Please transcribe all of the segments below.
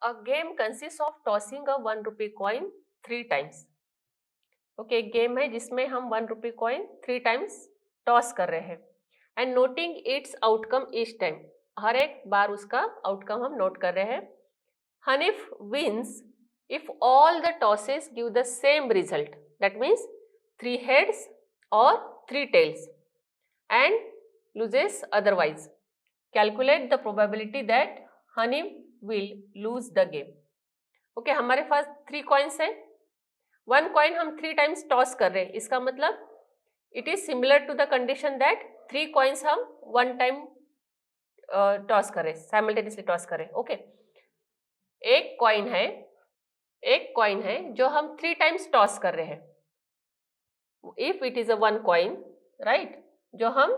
A game consists of tossing a 1 rupee coin 3 times. Okay, एक game है जिसमें हम 1 rupee कॉइन 3 times टॉस कर रहे हैं and noting its outcome each time. हर एक बार उसका आउटकम हम नोट कर रहे हैं. Hanif wins if all the tosses give the same result, that means 3 heads or 3 tails, and loses otherwise. Calculate the probability that Hanif will lose the game. Okay, हमारे पास 3 coins हैं. 1 कॉइन हम 3 times toss कर रहे हैं. इसका मतलब it is similar to the condition that 3 coins हम 1 time toss करें, साइमल्टेनियसली टॉस करें. ओके, एक कॉइन है जो हम 3 times टॉस कर रहे हैं. If it is a 1 coin, right, जो हम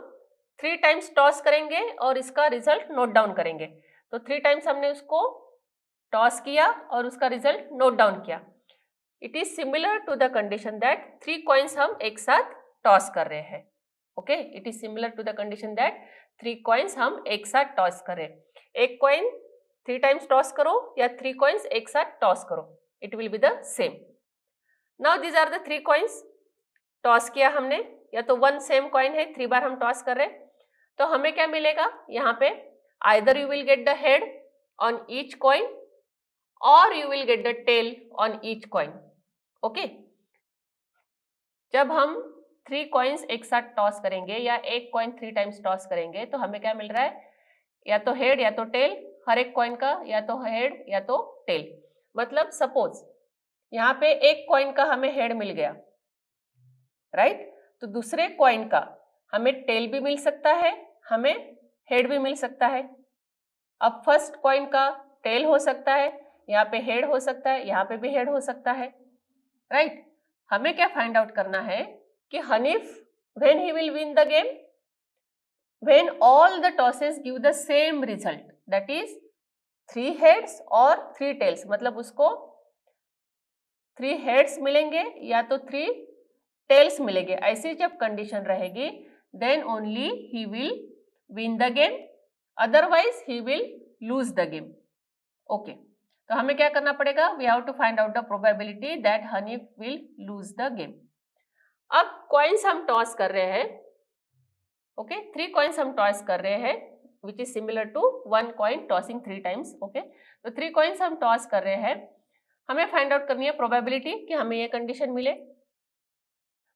3 times टॉस करेंगे और इसका रिजल्ट नोट डाउन करेंगे. तो 3 times हमने उसको टॉस किया और उसका रिजल्ट नोट डाउन किया. It is similar to the condition that 3 coins हम एक साथ टॉस कर रहे हैं. Okay, it is similar to the condition that 3 coins हम एक साथ टॉस करें. एक कॉइन 3 times टॉस करो या 3 कॉइन्स एक साथ टॉस करो, it will be the same. Now these are the 3 coins. Toss किया हमने, या तो 1 सेम कॉइन है, 3 बार हम टॉस कर रहे हैं, तो हमें क्या मिलेगा यहाँ पे? Either you will get the head on each coin और you will get the tail on each coin. Okay, जब हम 3 कॉइन्स एक साथ टॉस करेंगे या एक कॉइन 3 times टॉस करेंगे तो हमें क्या मिल रहा है? या तो हेड या तो टेल. हर एक कॉइन का या तो हेड या तो टेल. मतलब सपोज यहाँ पे एक कॉइन का हमें हेड मिल गया, राइट, तो दूसरे कॉइन का हमें टेल भी मिल सकता है, हमें हेड भी मिल सकता है. अब फर्स्ट कॉइन का टेल हो सकता है, यहाँ पे हेड हो सकता है, यहाँ पे भी हेड हो सकता है, राइट. हमें क्या फाइंड आउट करना है कि Hanif when he will win the game, when all the tosses give the same result, that is 3 heads और 3 tails. मतलब उसको 3 heads मिलेंगे या तो 3 tails मिलेंगे. ऐसी जब कंडीशन रहेगी then only he will win the game, otherwise he will lose the game. Okay, तो हमें क्या करना पड़ेगा? We have to find out the probability that Hanif will lose the game. अब कॉइन्स हम टॉस कर रहे हैं. ओके, 3 कॉइन्स हम टॉस कर रहे हैं which is similar to 1 coin tossing 3 times. Okay, तो 3 कॉइन्स हम टॉस कर रहे हैं. हमें फाइंड आउट करनी है प्रोबेबिलिटी कि हमें ये कंडीशन मिले.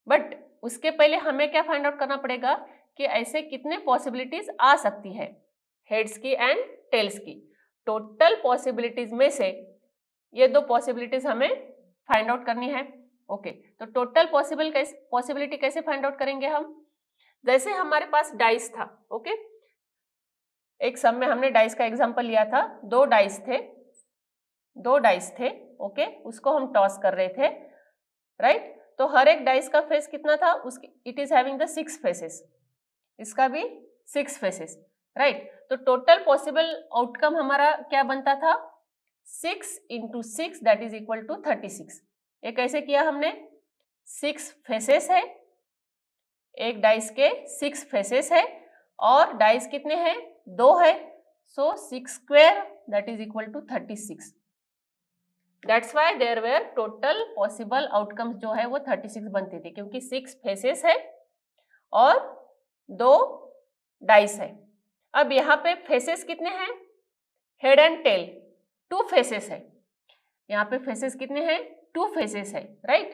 बट उसके पहले हमें क्या फाइंड आउट करना पड़ेगा कि ऐसे कितने पॉसिबिलिटीज आ सकती है हेड्स की एंड टेल्स की. टोटल पॉसिबिलिटीज में से ये 2 पॉसिबिलिटीज हमें फाइंड आउट करनी है. ओके, तो टोटल पॉसिबिलिटी कैसे फाइंड आउट करेंगे हम? जैसे हमारे पास डाइस था. ओके, एक सम में हमने डाइस का एग्जांपल लिया था. 2 डाइस थे. ओके, उसको हम टॉस कर रहे थे, राइट. तो हर एक डाइस का फेस कितना था? उसकी it is having the 6 faces. इसका भी 6 फेसेस, राइट. तो टोटल पॉसिबल आउटकम हमारा क्या बनता था? 6 into 6 that is equal to 36. ये कैसे किया हमने? 6 फेसेस है, एक डाइस के 6 फेसेस है और डाइस कितने हैं? 2 है. So 6 square that is equal to 36. That's why there were total possible outcomes जो है वो 36 बनते थे, क्योंकि 6 फेसेस है और 2 डाइस है. अब यहाँ पे फेसेस कितने हैं? हेड एंड टेल 2 फेसेस है. यहाँ पे फेसेस कितने हैं? 2 फेसेस है, right.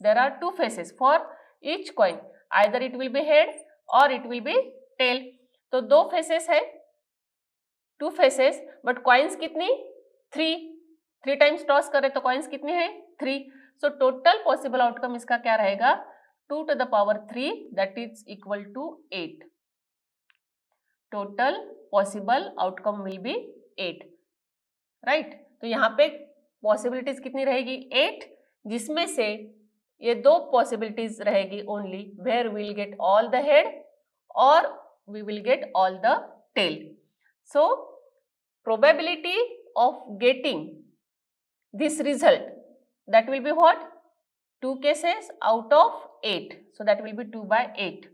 There are 2 faces for each coin, either it will be head और इट विल बी टेल. तो 2 फेसेस है, 2 फेसेस, बट कॉइन्स कितनी? 3 times टॉस करे तो कॉइन्स कितने हैं? 3. सो टोटल पॉसिबल आउटकम इसका क्या रहेगा? 2 to the power 3 that is equal to 8. Total possible outcome will be 8, right. तो यहाँ पे पॉसिबिलिटीज कितनी रहेगी? 8, जिसमें से ये 2 पॉसिबिलिटीज रहेगी only where will get all the head और we will get all the tail. So probability of getting this result, that will be what? 2 cases out of 8, so that will be 2 by 8,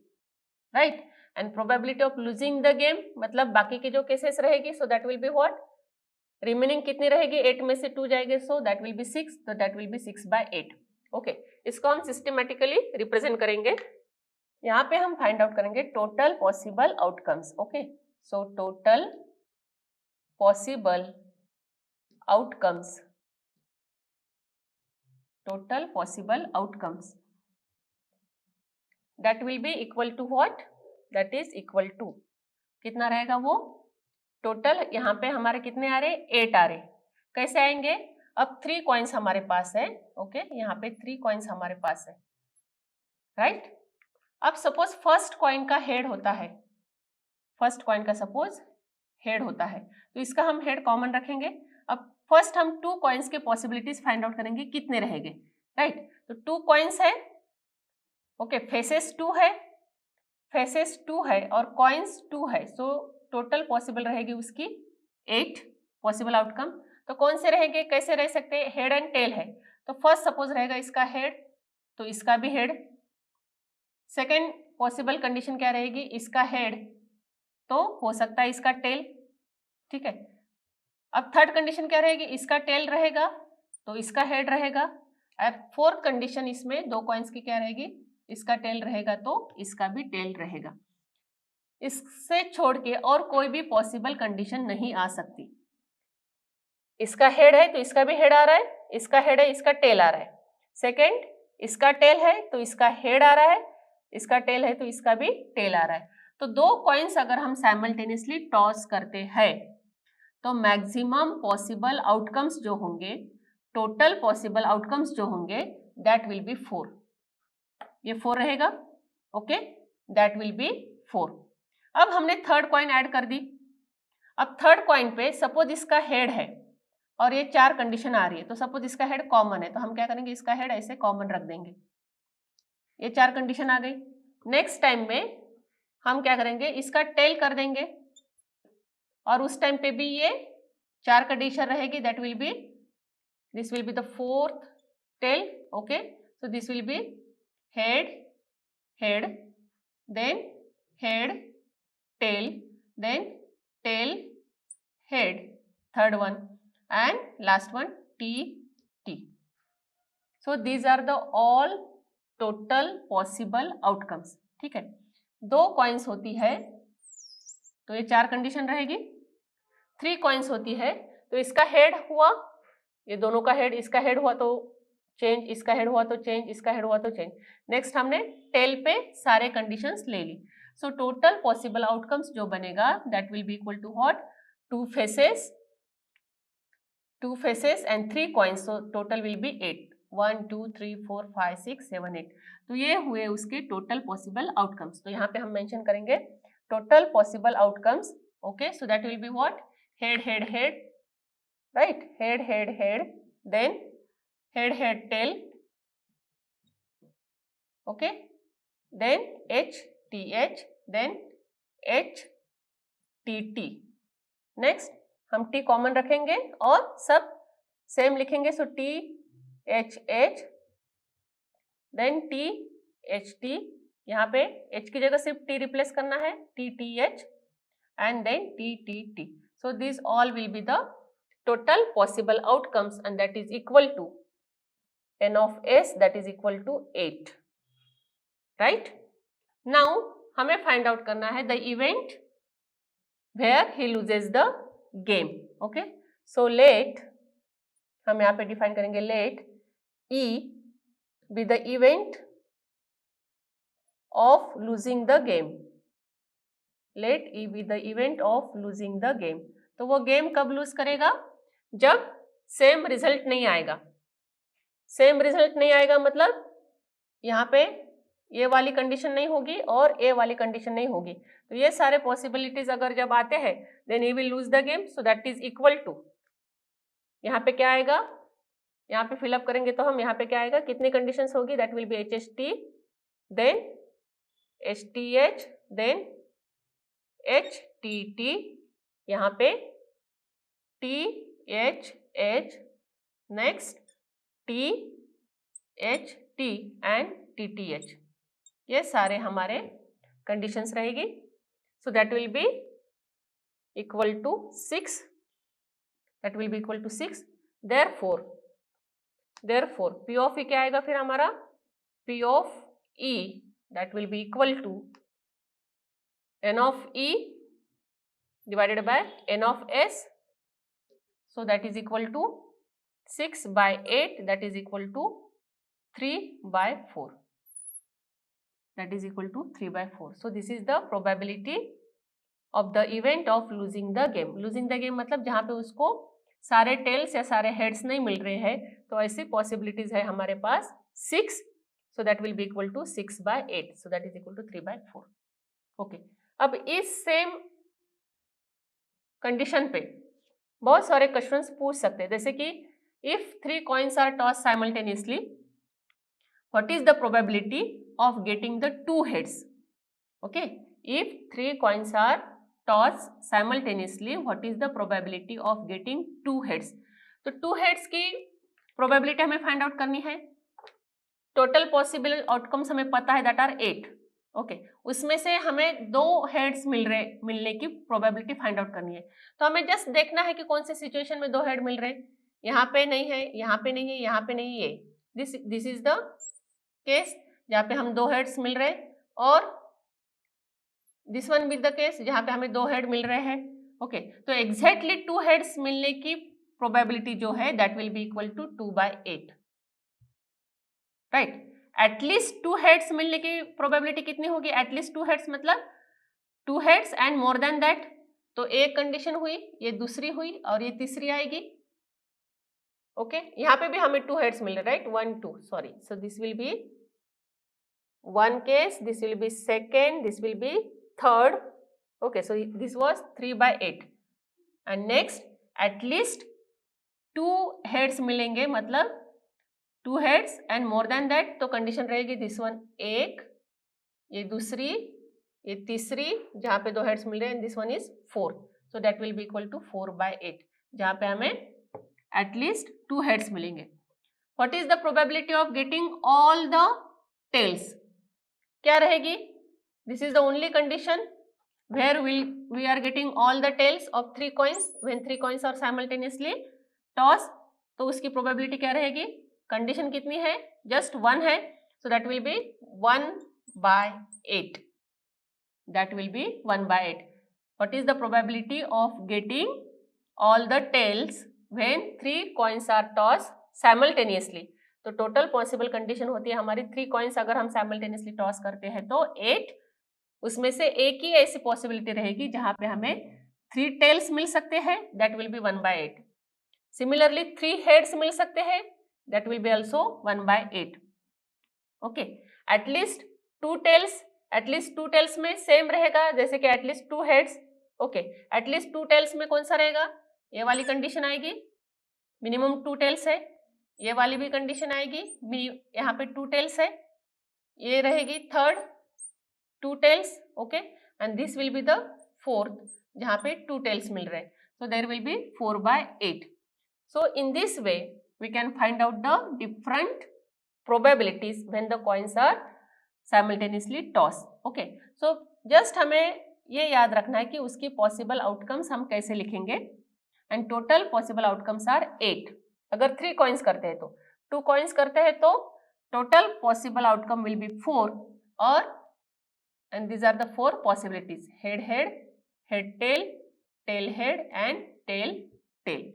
right. And probability of losing the game मतलब बाकी के जो cases रहेगी, so that will be what? Remaining कितनी रहेगी, 8 में से 2 जाएंगे, सो दैट विल बी 6, तो दैट विल बी 6/8। ओके, इसको हम सिस्टमेटिकली रिप्रेजेंट करेंगे। यहाँ पे हम फाइंड आउट करेंगे total possible outcomes. Okay, so total possible outcomes, total possible outcomes, that will be equal to what, that is equal to कितना रहेगा वो, टोटल यहाँ पे हमारे कितने आ रहे, 8 आ रहे। कैसे आएंगे, अब 3 कॉइन्स हमारे पास है। ओके, यहाँ पे 3 कॉइन्स हमारे पास है, राइट। अब सपोज फर्स्ट कॉइन का हेड होता है, फर्स्ट कॉइन का सपोज हेड होता है, तो इसका हम हेड कॉमन रखेंगे। अब फर्स्ट हम 2 कॉइन्स के पॉसिबिलिटीज फाइंड आउट करेंगे, कितने रहेंगे, राइट। तो 2 कॉइन्स है, ओके, फेसेस 2 है, फेसेस 2 है और कॉइन्स 2 है, सो टोटल पॉसिबल रहेगी उसकी 8 पॉसिबल आउटकम। तो कौन से रहेंगे, कैसे रह सकते हैं, हेड एंड टेल है, तो फर्स्ट सपोज रहेगा इसका हेड, तो इसका भी हेड। सेकेंड पॉसिबल कंडीशन क्या रहेगी, इसका हेड तो हो सकता है इसका टेल, ठीक है। अब थर्ड कंडीशन क्या रहेगी, इसका टेल रहेगा तो इसका हेड रहेगा। अब फोर्थ कंडीशन इसमें 2 कॉइन्स की क्या रहेगी, इसका टेल रहेगा तो इसका भी टेल रहेगा। इससे छोड़ के और कोई भी पॉसिबल कंडीशन नहीं आ सकती। इसका हेड है तो इसका भी हेड आ रहा है, इसका हेड है इसका टेल आ रहा है। सेकेंड, इसका टेल है तो इसका हेड आ रहा है, इसका टेल है तो इसका भी टेल आ रहा है। तो 2 कॉइन्स अगर हम साइमल्टेनियसली टॉस करते हैं तो मैक्सिमम पॉसिबल आउटकम्स जो होंगे, टोटल पॉसिबल आउटकम्स जो होंगे, दैट विल बी 4। ये 4 रहेगा, ओके, दैट विल बी 4। अब हमने थर्ड कॉइन ऐड कर दी। अब थर्ड कॉइन पे सपोज इसका हेड है और ये 4 कंडीशन आ रही है, तो सपोज इसका हेड कॉमन है, तो हम क्या करेंगे, इसका हेड ऐसे कॉमन रख देंगे। ये 4 कंडीशन आ गई। नेक्स्ट टाइम में हम क्या करेंगे, इसका टेल कर देंगे और उस टाइम पे भी ये 4 कंडीशन रहेगी, that will B, this will be the fourth tail, okay, so this will be head, head, then head, tail, then tail, head, third one, and last one T, T. So these are the all total possible outcomes, ठीक है। 2 coins होती है तो ये 4 condition रहेगी। 3 coins होती है तो इसका हेड हुआ, ये दोनों का हेड, इसका हेड हुआ तो चेंज, इसका हेड हुआ तो चेंज, इसका हेड हुआ तो चेंज। नेक्स्ट हमने टेल पे सारे कंडीशंस ले ली। सो टोटल पॉसिबल आउटकम्स जो बनेगा that will be equal to what, 2 faces and 3 coins, so total will be 8, 1 2 3 4 5 6 7 8। तो ये हुए उसके टोटल पॉसिबल आउटकम्स। तो यहाँ पे हम मेंशन करेंगे total possible outcomes, okay, so that will be what, head head head, right, head head head, then head head tail, okay, then H T H, then H T T। Next हम T common रखेंगे और सब same लिखेंगे, सो T H H, then T H T, यहाँ पे H की जगह सिर्फ T रिप्लेस करना है, T T H, and then T T T। So these all will be the total possible outcomes and that is equal to n of s, that is equal to 8, right। now हमें find out करना है the event where he loses the game, okay, so let, हम यहाँ पे define करेंगे let E be the event of losing the game, let E be the event of losing the game। तो वो game कब loose करेगा, जब same result नहीं आएगा। सेम रिजल्ट नहीं आएगा मतलब यहाँ पे ये वाली कंडीशन नहीं होगी और ए वाली कंडीशन नहीं होगी, तो ये सारे पॉसिबिलिटीज अगर जब आते हैं then he will lose the game, so that is equal to, यहाँ पे क्या आएगा, यहाँ पे फिलअप करेंगे तो हम यहाँ पे क्या आएगा, कितनी कंडीशंस होगी, that will be H S T, then H T H, then H T T, यहाँ पे T H H, next T H T and T T H, ये सारे हमारे कंडीशंस रहेगी। So that will be equal to 6, that will be equal to 6. Therefore P of E क्या आएगा फिर हमारा? P of E that will be equal to N of E divided by N of S. So that is equal to 6 by 8, that is equal to 3 by 4. That is equal to 3 by 4. So this is the probability of the event of losing the game. Losing the game मतलब जहाँ पे उसको सारे tales या सारे heads नहीं मिल रहे हैं, तो ऐसी पॉसिबिलिटीज है हमारे पास 6. So that will be equal to 6 by 8. So that is equal to 3 by 4. Okay. अब इस सेम कंडीशन पे बहुत सारे क्वेश्चंस पूछ सकते हैं, जैसे कि if 3 coins are tossed simultaneously, what is the probability of getting the 2 heads? Okay, if 3 coins are tossed simultaneously, what is the probability of getting 2 heads? तो 2 heads की probability हमें फाइंड आउट करनी है. टोटल पॉसिबल आउटकम्स हमें पता है, that are 8. Okay, उसमें से हमें 2 हेड्स मिलने की प्रोबेबिलिटी फाइंड आउट करनी है. तो हमें जस्ट देखना है कि कौन से सिचुएशन में 2 हेड मिल रहे हैं. यहाँ पे नहीं है, यहाँ पे नहीं है, यहाँ पे नहीं है. दिस इज द केस जहाँ पे हम 2 हेड्स मिल रहे हैं, और this one with the case जहाँ पे हमें 2 हेड मिल रहे हैं. ओके, तो एग्जैक्टली 2 हेड्स मिलने की प्रोबेबिलिटी जो है that will be equal to 2 by 8. Right, at least 2 heads मिलने की प्रोबेबिलिटी कितनी होगी? एटलीस्ट 2 हेड्स मतलब 2 heads and more than that. तो एक कंडीशन हुई, ये दूसरी हुई, और ये तीसरी आएगी. ओके, यहाँ पे भी हमें 2 हेड्स मिल रहे, right, 1 2, sorry. So this will be 1 case, this will B second, this will B third. Okay, so this was 3 by 8. And next at least 2 heads मिलेंगे, मतलब 2 heads and more than that. तो condition रहेगी this one एक, ये दूसरी, ये तीसरी जहाँ पे 2 हेड्स मिल रहे हैं, this one is 4. So that will be equal to 4 by 8, जहाँ पे हमें एटलीस्ट 2 हेड्स मिलेंगे. What is the probability of getting all the tails? क्या रहेगी? This is the only condition where we are getting all the tails of 3 coins when 3 coins are simultaneously tossed. तो उसकी probability क्या रहेगी? Condition कितनी है? Just 1 है. सो that will be 1 by 8. That will be 1 by 8. What is the probability of getting all the tails when 3 coins are tossed simultaneously? तो total possible condition होती है हमारी 3 coins अगर हम simultaneously टॉस करते हैं तो 8. उसमें से एक ही ऐसी पॉसिबिलिटी रहेगी जहां पे हमें 3 टेल्स मिल सकते हैं, that will be 1 by 8. Similarly 3 heads मिल सकते हैं, that will be also 1 by 8. Okay, at least 2 tails में सेम रहेगा जैसे कि at least 2 heads. Okay, at least 2 tails में कौन सा रहेगा? ये वाली कंडीशन आएगी, मिनिमम 2 टेल्स है. ये वाली भी कंडीशन आएगी, यहाँ पे 2 टेल्स है. ये रहेगी third, 2 tails. Okay, and this will be the fourth जहाँ पे 2 tails मिल रहे हैं. So there will be 4 by 8. So in this way we can find out the different probabilities when the coins are simultaneously tossed. Okay, so just हमें ये याद रखना है कि उसकी पॉसिबल आउटकम्स हम कैसे लिखेंगे. And total possible outcomes are 8. अगर 3 coins करते हैं तो, 2 coins करते हैं तो total possible outcome will be 4. और and these are the 4 possibilities: head head, head tail, tail head and tail tail.